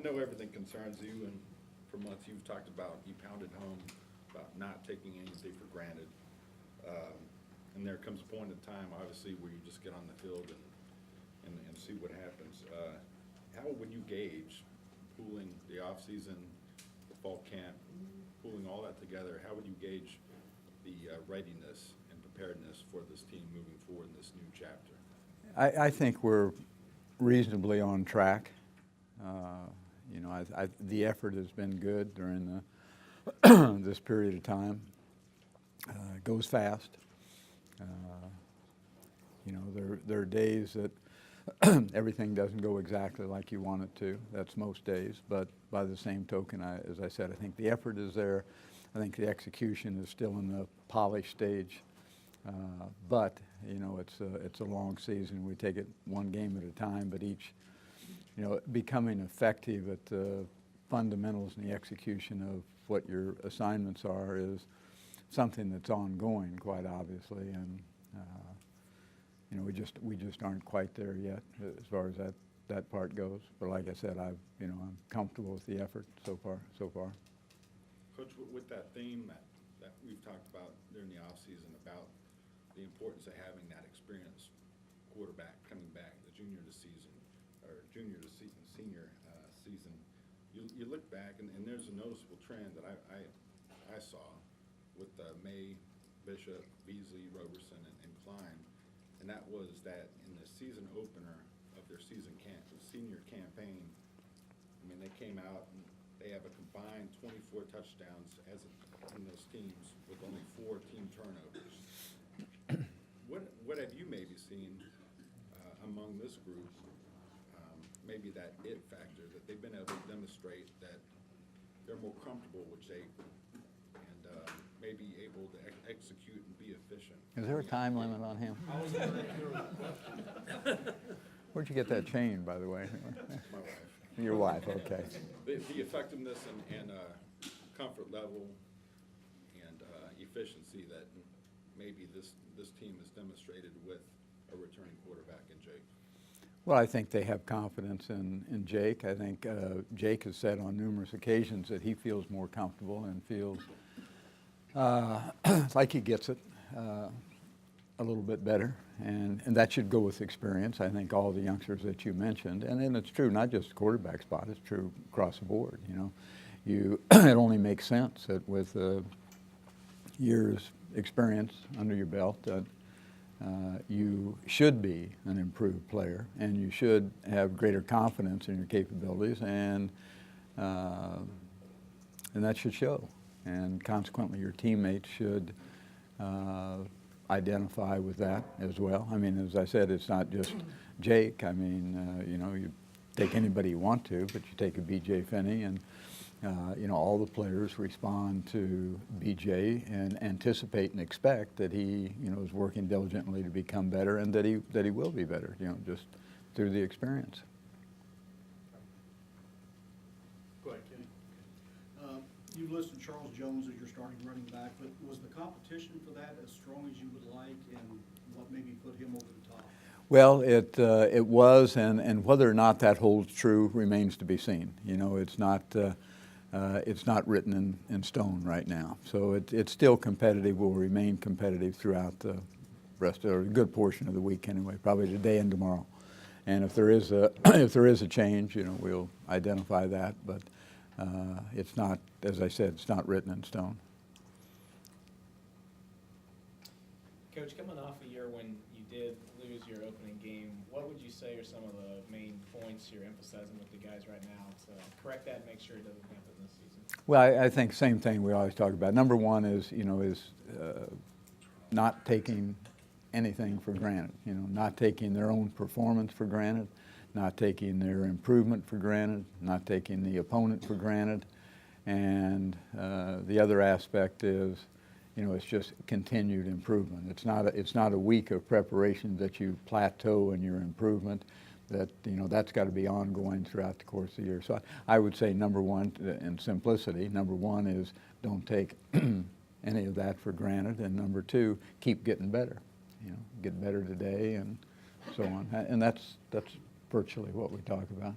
know everything concerns you, and for months you've talked about, you pounded home about not taking anything for granted. And there comes a point in time, obviously, where you just get on the field and see what happens. How would you gauge pooling the off-season, the fall camp, pooling all that together? How would you gauge the readiness and preparedness for this team moving forward in this new chapter? I think we're reasonably on track. The effort has been good during this period of time. It goes fast. There are days that everything doesn't go exactly like you want it to. That's most days. But by the same token, as I said, I think the effort is there. I think the execution is still in the polish stage. But it's a long season. We take it one game at a time. But each, becoming effective at the fundamentals and the execution of what your assignments are is something that's ongoing, quite obviously. And we just aren't quite there yet as far as that part goes. But like I said, I'm comfortable with the effort so far. Coach, with that theme that we've talked about during the offseason about the importance of having that experienced quarterback coming back, the senior season, you look back and there's a noticeable trend that I saw with May, Bishop, Beasley, Roberson, and Klein, and that was that in the season opener of their the senior campaign, I mean, they came out and they have a combined 24 touchdowns in those teams with only 4 team turnovers. What have you maybe seen among this group, maybe that it factor, that they've been able to demonstrate that they're more comfortable with Jake and maybe able to execute and be efficient? Is there a time limit on him? Where'd you get that chain, by the way? My wife. Your wife, okay. The effectiveness and comfort level and efficiency that maybe this team has demonstrated with a returning quarterback in Jake. Well, I think they have confidence in Jake. I think Jake has said on numerous occasions that he feels more comfortable and feels like he gets it a little bit better, and that should go with experience. I think all the youngsters that you mentioned, and then it's true not just the quarterback spot, it's true across the board. It only makes sense that with years experience under your belt that you should be an improved player, and you should have greater confidence in your capabilities, and that should show. And consequently, your teammates should identify with that as well. I mean, as I said, it's not just Jake. I mean, you take anybody you want to, but you take a B.J. Finney, and all the players respond to B.J. and anticipate and expect that he, is working diligently to become better, and that he will be better, just through the experience. Go ahead, Kenny. You listed Charles Jones as your starting running back, but was the competition for that as strong as you would like, and what maybe put him over the top? Well, it was, and whether or not that holds true remains to be seen. It's not written in stone right now. So it's still competitive, will remain competitive throughout the rest of a good portion of the week anyway, probably today and tomorrow. And if there is a change, we'll identify that. But it's not, as I said, it's not written in stone. Coach, coming off a year when you did lose your opening game, what would you say are some of the main points you're emphasizing with the guys right now to correct that and make sure it doesn't happen this season? Well, I think same thing we always talk about. Number one is not taking anything for granted. Not taking their own performance for granted, not taking their improvement for granted, not taking the opponent for granted, and the other aspect is, it's just continued improvement. It's not a week of preparation that you plateau in your improvement. That's got to be ongoing throughout the course of the year. So I would say number one, in simplicity, number one is don't take any of that for granted, and number two, keep getting better. Get better today, and so on. And that's virtually what we talk about.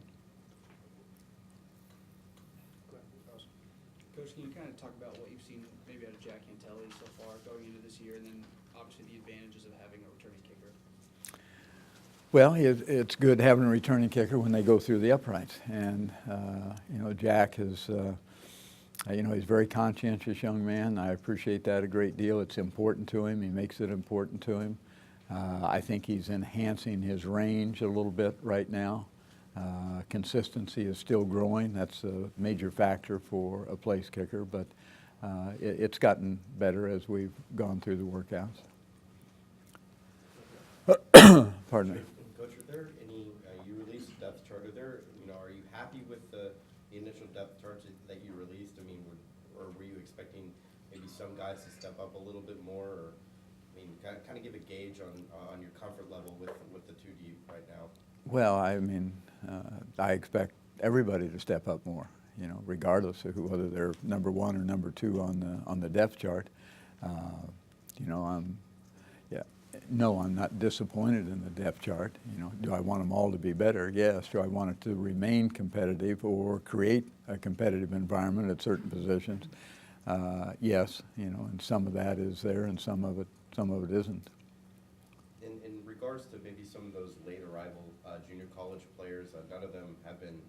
kind of talk about what you've seen maybe out of Jack Antelli so far going into this year, and then obviously the advantages of having a returning kicker? Well, it's good having a returning kicker when they go through the uprights. And, Jack is, he's a very conscientious young man. I appreciate that a great deal. It's important to him. He makes it important to him. I think he's enhancing his range a little bit right now. Consistency is still growing. That's a major factor for a place kicker, but it's gotten better as we've gone through the workouts. Pardon me. Coach, are there any, you released a depth chart, are you happy with the initial depth charts that you released? I mean, or were you expecting maybe some guys to step up a little bit more, or, I mean, kind of give a gauge on your comfort level with the two deep right now? Well, I expect everybody to step up more, regardless of whether they're number one or number two on the depth chart. I'm not disappointed in the depth chart. Do I want them all to be better? Yes. Do I want it to remain competitive or create a competitive environment at certain positions? Yes. And some of that is there, and some of it isn't. In regards to maybe some of those late arrival junior college players, none of them have been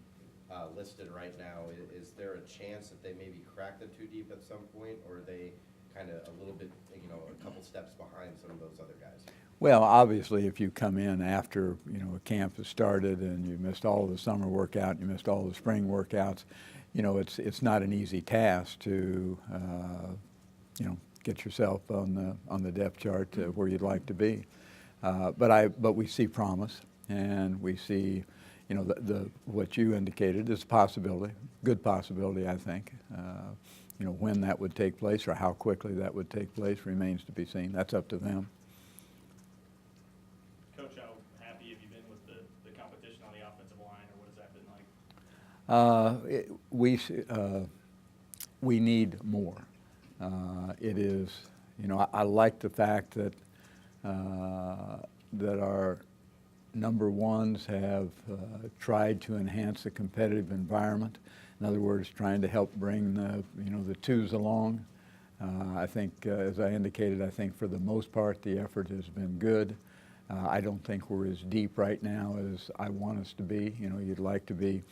listed right now. Is there a chance that they maybe crack the two deep at some point, or are they kind of a little bit, a couple steps behind some of those other guys? Well, obviously, if you come in after, a camp has started and you missed all of the summer workout, you missed all the spring workouts, it's not an easy task to, get yourself on the depth chart to where you'd like to be. But we see promise, and we see, what you indicated is a possibility, good possibility, I think. When that would take place or how quickly that would take place remains to be seen. That's up to them. Coach, how happy have you been with the competition on the offensive line, or what has that been like? We need more. It is, I like the fact that our number ones have tried to enhance the competitive environment. In other words, trying to help bring the twos along. I think, as I indicated, I think for the most part the effort has been good. I don't think we're as deep right now as I want us to be. You'd like to be.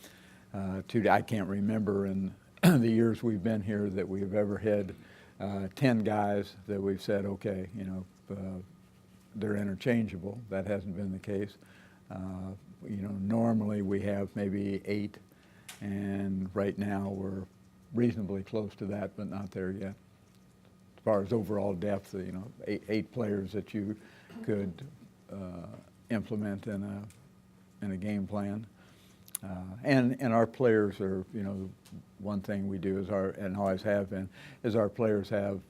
I can't remember in the years we've been here that we've ever had 10 guys that we've said, okay, they're interchangeable. That hasn't been the case. Normally we have maybe 8. And right now we're reasonably close to that, but not there yet. As far as overall depth, eight players that you could implement in a game plan. And our players are, one thing we do is and always have been, is our players have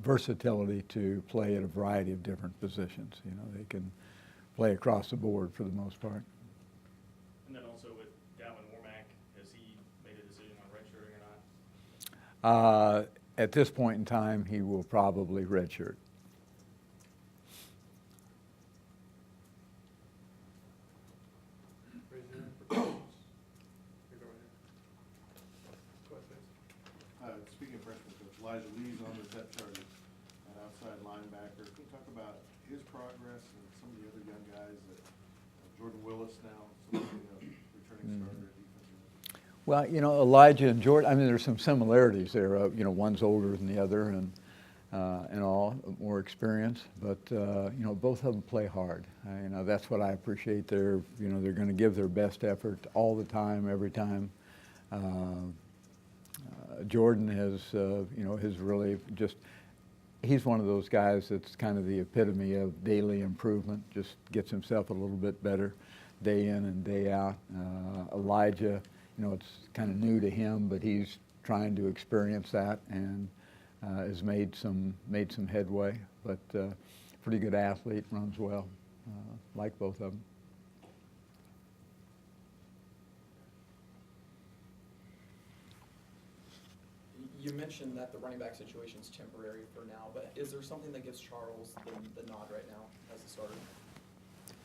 versatility to play at a variety of different positions. They can play across the board for the most part. And then also with Dalvin Warmack, has he made a decision on redshirting or not? At this point in time, he will probably redshirt. Raise your hand for questions. Here, go ahead. Go ahead, please. Speaking of freshman coach, Elijah Lee's on the depth chart as an outside linebacker. Can you talk about his progress and some of the other young guys that Jordan Willis now, some of the returning starter defensive? Well, Elijah and Jordan, there's some similarities there. One's older than the other and all, more experience, but, both of them play hard. That's what I appreciate. They're going to give their best effort all the time, every time. Jordan has really just, he's one of those guys that's kind of the epitome of daily improvement, just gets himself a little bit better day in and day out. Elijah, it's kind of new to him, but he's trying to experience that and has made some headway, but pretty good athlete, runs well, like both of them. You mentioned that the running back situation is temporary for now, but is there something that gives Charles the nod right now as a starter?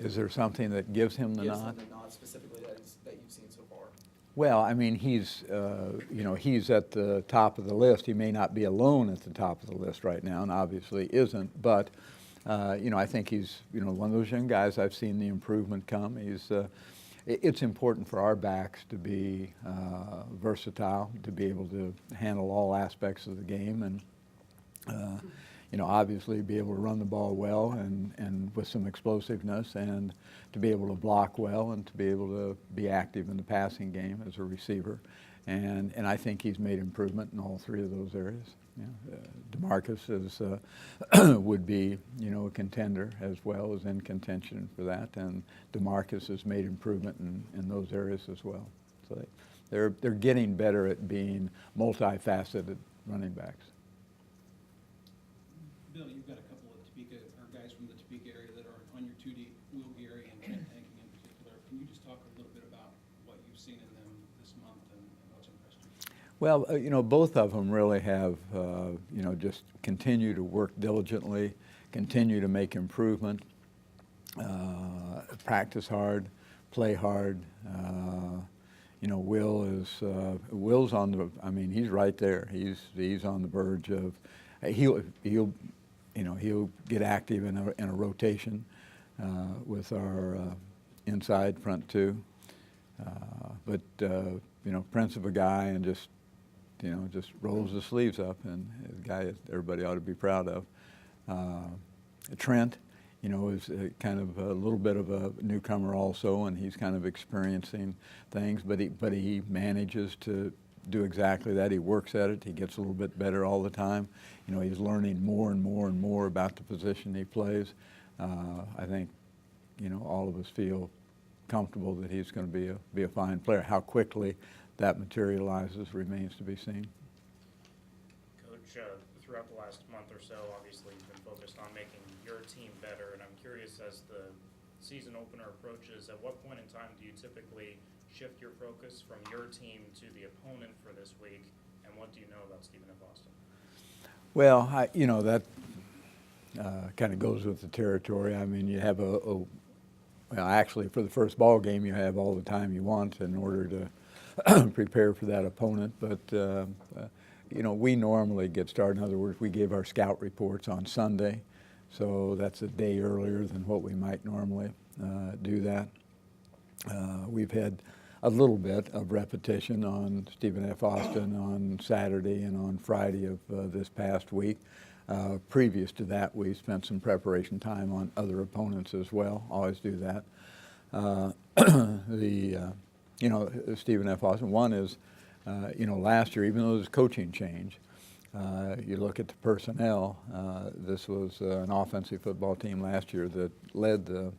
Is there something that gives him the Gives nod? him the nod specifically that you've seen so far? Well, I mean, he's at the top of the list. He may not be alone at the top of the list right now, and obviously isn't. But I think he's one of those young guys. I've seen the improvement come. It's important for our backs to be versatile, to be able to handle all aspects of the game, and obviously be able to run the ball well and with some explosiveness, and to be able to block well, and to be able to be active in the passing game as a receiver. And I think he's made improvement in all three of those areas. DeMarcus would be, a contender as well, as in contention for that. And DeMarcus has made improvement in those areas as well. So they're getting better at being multifaceted running backs. Bill, you've got a couple of Topeka, or guys from the Topeka area that are on your 2D, Will Geary and Trent Hanking in particular. Can you just talk a little bit about what you've seen in them this month and what's impressed you? Well, both of them really have, just continue to work diligently, continue to make improvement, practice hard, play hard. Will's on the, he's right there. He's on the verge of, he'll get active in a rotation with our inside front two. But Prince of a guy, and just rolls the sleeves up, and a guy that everybody ought to be proud of. Trent, is kind of a little bit of a newcomer also, and he's kind of experiencing things, but he manages to do exactly that. He works at it. He gets a little bit better all the time. He's learning more and more and more about the position he plays. I think, all of us feel comfortable that he's going to be a fine player. How quickly that materializes remains to be seen. Coach, throughout the last month or so, obviously you've been focused on making your team better, and I'm curious, as the season opener approaches, at what point in time do you typically shift your focus from your team to the opponent for this week, and what do you know about Stephen F. Austin? Well, that kind of goes with the territory. You have actually for the first ball game, you have all the time you want in order to prepare for that opponent. But, we normally get started. In other words, we give our scout reports on Sunday, so that's a day earlier than what we might normally do that. We've had a little bit of repetition on Stephen F. Austin on Saturday and on Friday of this past week. Previous to that, we spent some preparation time on other opponents as well. Always do that. Stephen F. Austin, one is, last year, even though there was a coaching change, you look at the personnel, this was an offensive football team last year that led the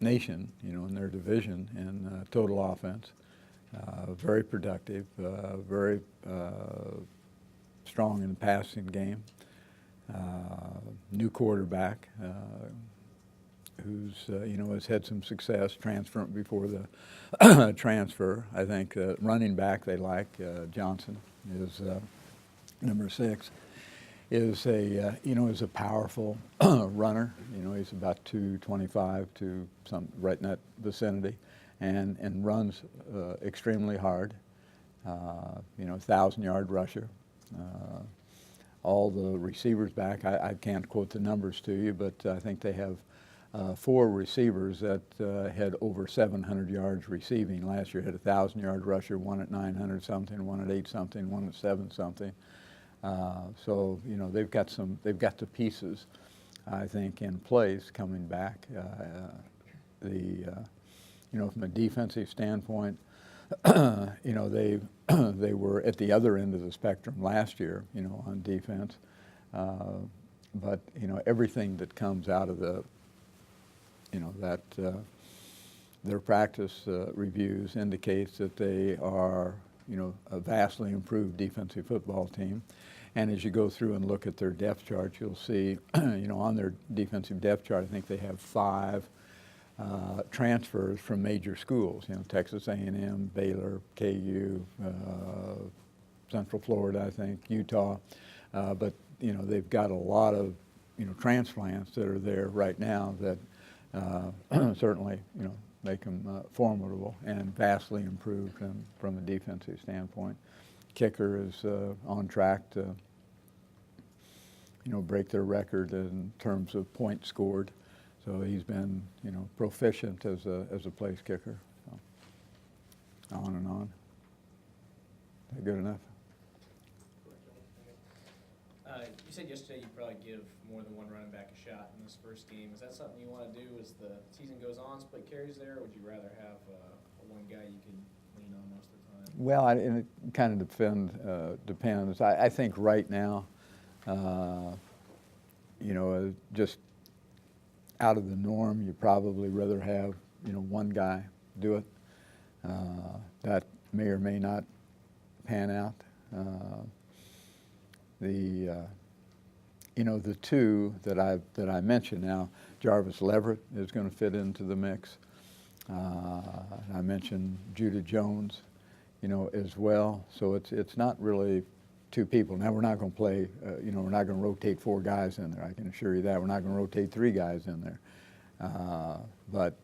nation, in their division in total offense. Very productive, very strong in the passing game. New quarterback who's has had some success transferring before the transfer. I think running back they like Johnson is number 6. Is a powerful runner. He's about 225 to some right in that vicinity, and runs extremely hard. 1,000-yard rusher. All the receivers back. I can't quote the numbers to you, but I think they have 4 receivers that had over 700 yards receiving last year. Had a 1,000-yard rusher, one at 900 something, one at 8 something, one at 7 something. So they've got the pieces, I think, in place coming back. From a defensive standpoint, they were at the other end of the spectrum last year, on defense. But everything that comes out of their practice reviews indicates that they are a vastly improved defensive football team. And as you go through and look at their depth chart, you'll see, on their defensive depth chart, I think they have 5 transfers from major schools, Texas A&M, Baylor, KU, Central Florida, I think, Utah. But, they've got a lot of, transplants that are there right now that certainly, formidable and vastly improved from a defensive standpoint. Kicker is on track to, break their record in terms of points scored. So he's been, proficient as a place kicker. So, on and on. Is that good enough? You said yesterday you'd probably give more than one running back a shot in this first game. Is that something you want to do as the season goes on, split carries there, or would you rather have one guy you can lean on most of the time? Well, and it kind of depends. I think right now, just out of the norm, you probably rather have, one guy do it. That may or may not pan out. The two that I mentioned now, Jarvis Leverett is going to fit into the mix. I mentioned Judah Jones, as well. So it's not really two people. Now we're not going to play. We're not going to rotate four guys in there. I can assure you that we're not going to rotate three guys in there. But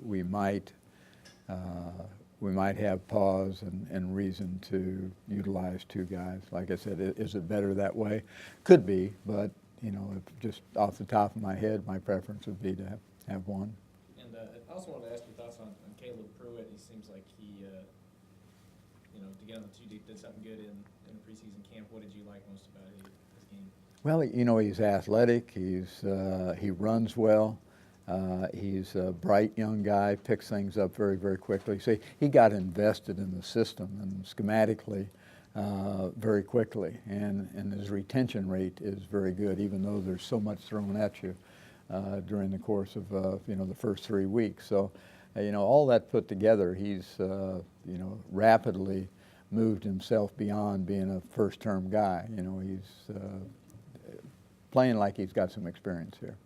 we might have pause and reason to utilize two guys. Like I said, is it better that way? Could be, but if just off the top of my head, my preference would be to have one. And I also wanted to ask your thoughts on Caleb Pruitt. He seems like he, to get on the 2 deep, did something good in the preseason camp. What did you like most about his game? Well, he's athletic. He runs well. He's a bright young guy, picks things up very, very quickly. So he got invested in the system and schematically very quickly, and his retention rate is very good, even though there's so much thrown at you during the course of the first 3 weeks. So all that put together, he's rapidly moved himself beyond being a first-term guy. He's playing like he's got some experience here.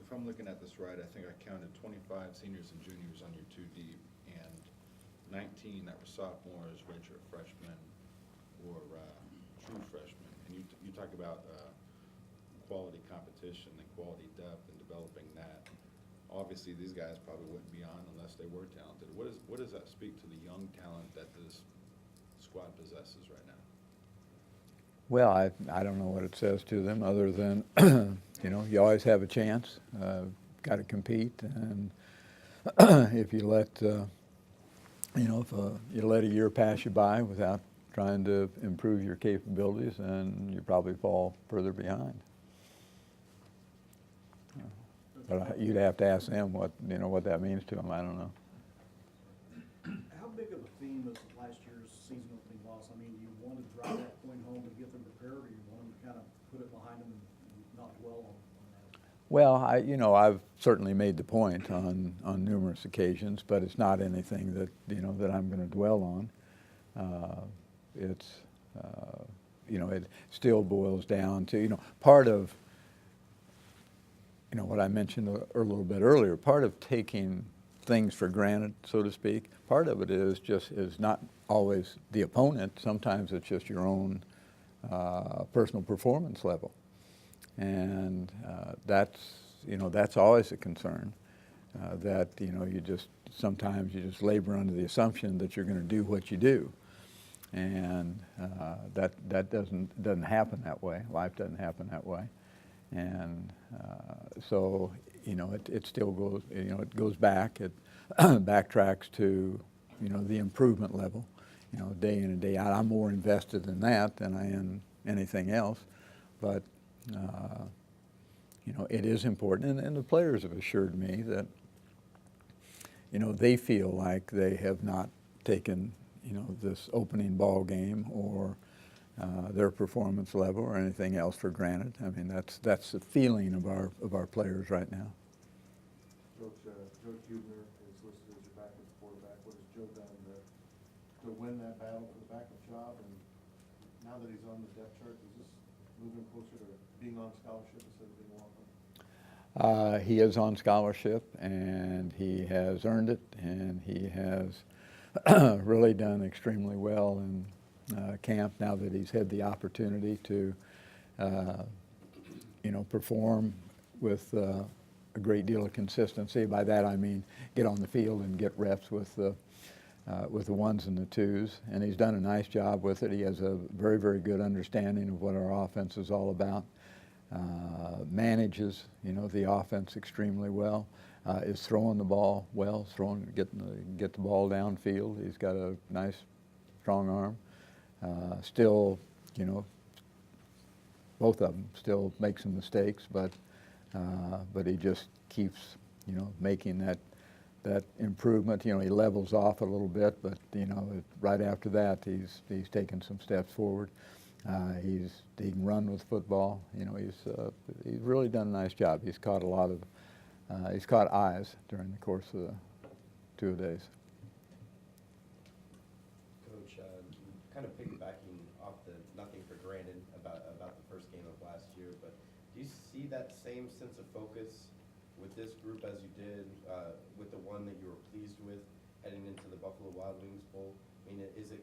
If I'm looking at this right, I think I counted 25 seniors and juniors on your 2 deep, and 19 that were sophomores, redshirt freshmen, or true freshmen. And you talk about quality competition and quality depth and developing that. Obviously, these guys probably wouldn't be on unless they were talented. What does that speak to the young talent that this squad possesses right now? Well, I don't know what it says to them other than, you always have a chance. Got to compete, and if you let, if you let a year pass you by without trying to improve your capabilities, then you probably fall further behind. But you'd have to ask them what that means to them. I don't know. How big of a theme is last year's season opening loss? I mean, do you want to drive that point home to get them prepared, or you want them to kind of put it behind them and not dwell on that? Well, I've certainly made the point on numerous occasions, but it's not anything that that I'm going to dwell on. It still boils down to part of what I mentioned a little bit earlier. Part of taking things for granted, so to speak. Part of it is not always the opponent. Sometimes it's just your own personal performance level, and that's always a concern. That sometimes you just labor under the assumption that you're going to do what you do, and that doesn't happen that way. Life doesn't happen that way, and so it still goes. It goes back. It backtracks to the improvement level. Day in and day out. I'm more invested in that than I am anything else, but it is important, and the players have assured me that they feel like they have not taken this opening ball game or their performance level or anything else for granted. I mean, that's the feeling of our players right now. Coach, Joe Huebner is listed as your backup quarterback. What has Joe done to win that battle for the backup job? And now that he's on the depth chart, does this move him closer to being on scholarship instead of being walk-on? He is on scholarship, and he has earned it, and he has really done extremely well in camp now that he's had the opportunity to, perform with a great deal of consistency. By that I mean get on the field and get reps with the ones and the twos, and he's done a nice job with it. He has a very, very good understanding of what our offense is all about. Manages, the offense extremely well. Is throwing the ball well, get the ball downfield. He's got a nice, strong arm. Still, both of them still make some mistakes, but he just keeps, making that improvement. He levels off a little bit, but right after that, he's taken some steps forward. He can run with football. He's really done a nice job. He's caught he's caught eyes during the course of the 2 days. Coach, kind of piggybacking off the nothing for granted about the first game of last year, but do you see that same sense of focus with this group as you did with the one that you were pleased with heading into the Buffalo Wild Wings Bowl? I mean, is it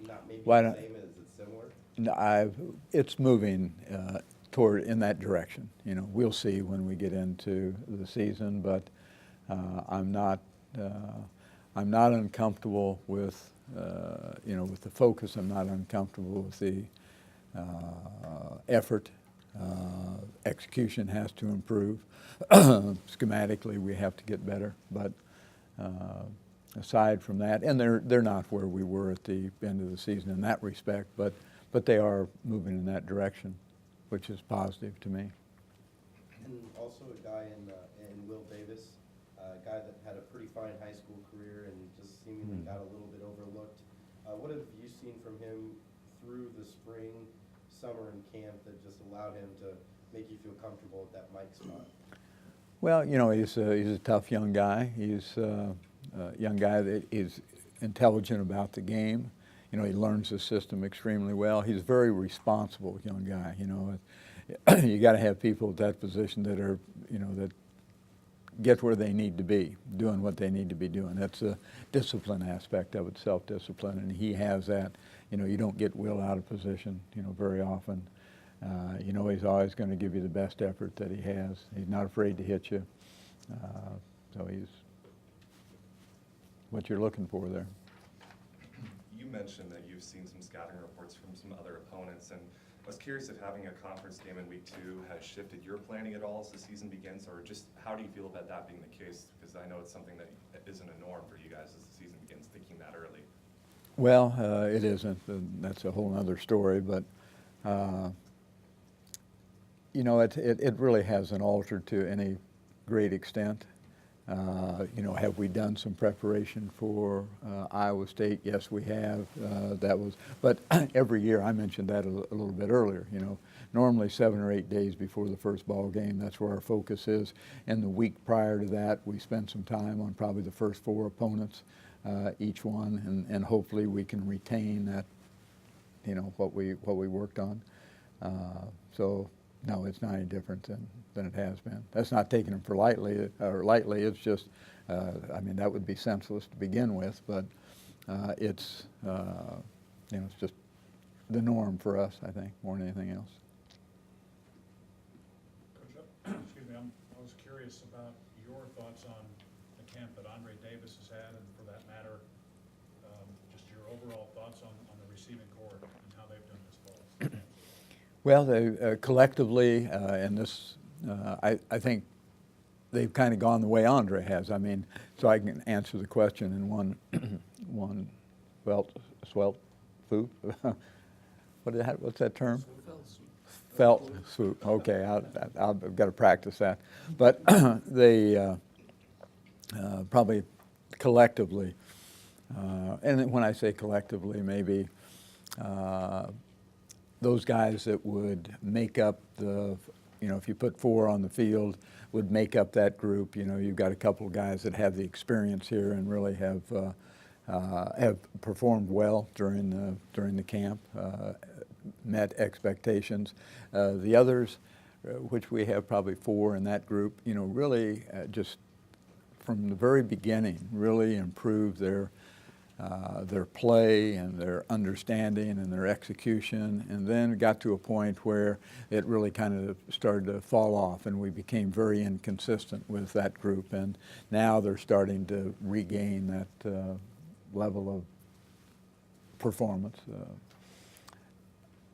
not maybe the same, is it similar? No, it's moving toward in that direction. We'll see when we get into the season, but I'm not uncomfortable with with the focus. I'm not uncomfortable with the effort. Execution has to improve. Schematically, we have to get better, but aside from that, and they're not where we were at the end of the season in that respect, but they are moving in that direction, which is positive to me. And also a guy in Will Davis, a guy that had a pretty fine high school career and just seemingly got a little bit overlooked. What have you seen from him through the spring, summer, and camp that just allowed him to make you feel comfortable at that Mike spot? Well, he's a tough young guy. He's a young guy that is intelligent about the game. He learns the system extremely well. He's a very responsible young guy. You got to have people at that position that are, that get where they need to be, doing what they need to be doing. That's a discipline aspect of it, self-discipline, and he has that. You don't get Will out of position, very often. He's always going to give you the best effort that he has. He's not afraid to hit you. So he's what you're looking for there. You mentioned that you've seen some scouting reports from some other opponents, and I was curious if having a conference game in week 2 has shifted your planning at all as the season begins, or just how do you feel about that being the case? Because I know it's something that isn't a norm for you guys as the season begins, thinking that early. Well, it isn't. That's a whole other story, but it really hasn't altered to any great extent. Have we done some preparation for Iowa State? Yes, we have. But every year, I mentioned that a little bit earlier, normally 7 or 8 days before the first ball game, that's where our focus is. And the week prior to that, we spend some time on probably the first 4 opponents, each one, and hopefully we can retain that, what we worked on. So no, it's not any different than it has been. That's not taking them for lightly. It's just, that would be senseless to begin with. But it's just the norm for us, I think, more than anything else. Coach, excuse me, I was curious about your thoughts on the camp that Andre Davis has had, and for that matter, just your overall thoughts on the receiving corps and how they've done this fall. Well, they collectively, and this, I think they've kind of gone the way Andre has. So I can answer the question in one swoop. What's that term? Felt swoop. Okay, I've got to practice that. But they probably collectively, and when I say collectively, maybe those guys that would make up if you put 4 on the field, would make up that group. You've got a couple of guys that have the experience here and really have performed well during the camp, met expectations. The others, which we have probably 4 in that group, really just from the very beginning, really improved their their play and their understanding and their execution, and then got to a point where it really kind of started to fall off, and we became very inconsistent with that group, and now they're starting to regain that level of performance.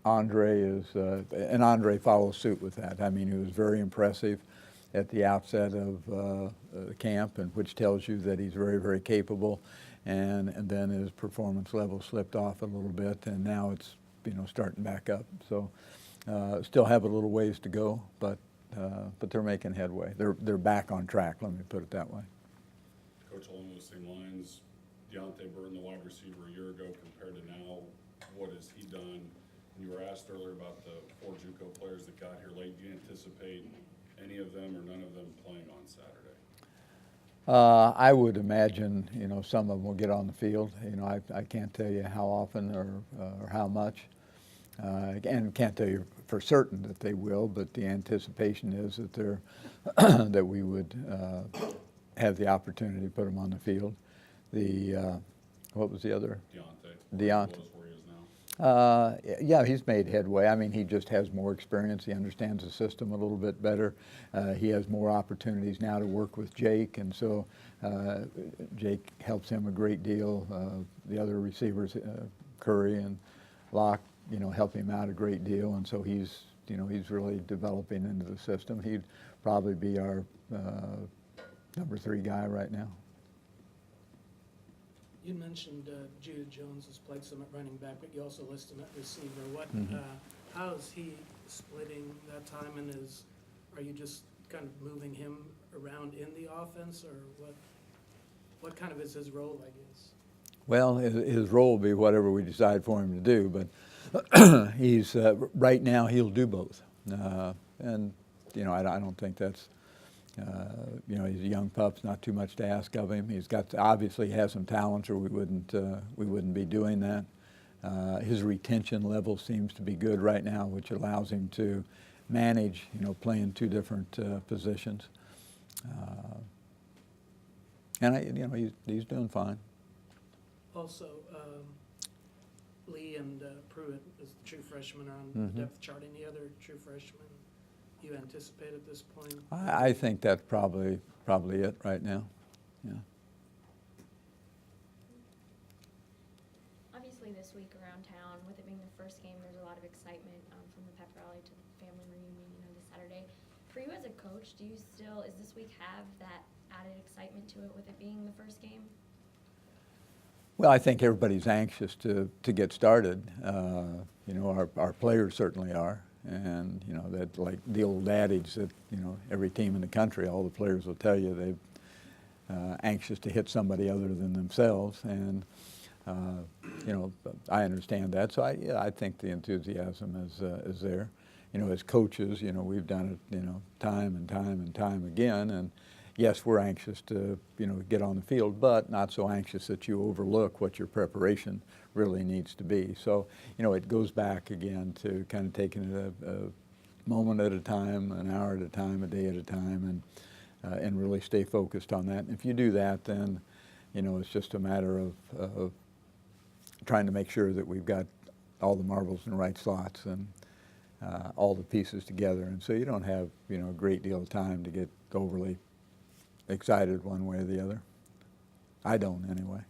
Andre follows suit with that. I mean, he was very impressive at the outset of the camp, and which tells you that he's very, very capable. And then his performance level slipped off a little bit, and now it's starting back up. So still have a little ways to go, but they're making headway. They're back on track. Let me put it that way. Coach, along those same lines, Deontay Burton, the wide receiver a year ago compared to now, what has he done? You were asked earlier about the 4 JUCO players that got here late. Do you anticipate any of them or none of them playing on Saturday? I would imagine, some of them will get on the field. I can't tell you how often or how much, and can't tell you for certain that they will. But the anticipation is that that we would have the opportunity to put them on the field. What was the other? Deontay. Yeah, he's made headway. I mean, he just has more experience. He understands the system a little bit better. He has more opportunities now to work with Jake, and so Jake helps him a great deal. The other receivers, Curry and Locke, help him out a great deal, and so he's really developing into the system. He'd probably be our number 3 guy right now. You mentioned Judah Jones has played some at running back, but you also list him at receiver. How is he splitting that time, and are you just kind of moving him around in the offense, or what kind of is his role, I guess? Well, his role will be whatever we decide for him to do, but he's right now he'll do both, and I don't think that's. He's a young pup. Not too much to ask of him. Obviously has some talent, or we wouldn't be doing that. His retention level seems to be good right now, which allows him to manage, playing 2 different positions. And he's doing fine. Also, Lee and Pruitt as the true freshmen on the depth chart. Any other true freshmen you anticipate at this point? I think that's probably it right now. Yeah. Obviously, this week around town, with it being the first game, there's a lot of excitement from the pep rally to the family reunion, this Saturday. For you as a coach, is this week have that added excitement to it with it being the first game? Well, I think everybody's anxious to get started. Our players certainly are. And, that like the old adage that, every team in the country, all the players will tell you they're anxious to hit somebody other than themselves. And, I understand that. So I think the enthusiasm is there. As coaches, we've done it, time and time and time again. And yes, we're anxious to, get on the field, but not so anxious that you overlook what your preparation really needs to be. So, it goes back again to kind of taking it a moment at a time, an hour at a time, a day at a time, and really stay focused on that. And if you do that, then, it's just a matter of trying to make sure that we've got all the marbles in the right slots and all the pieces together. And so you don't have, a great deal of time to get overly excited one way or the other. I don't, anyway.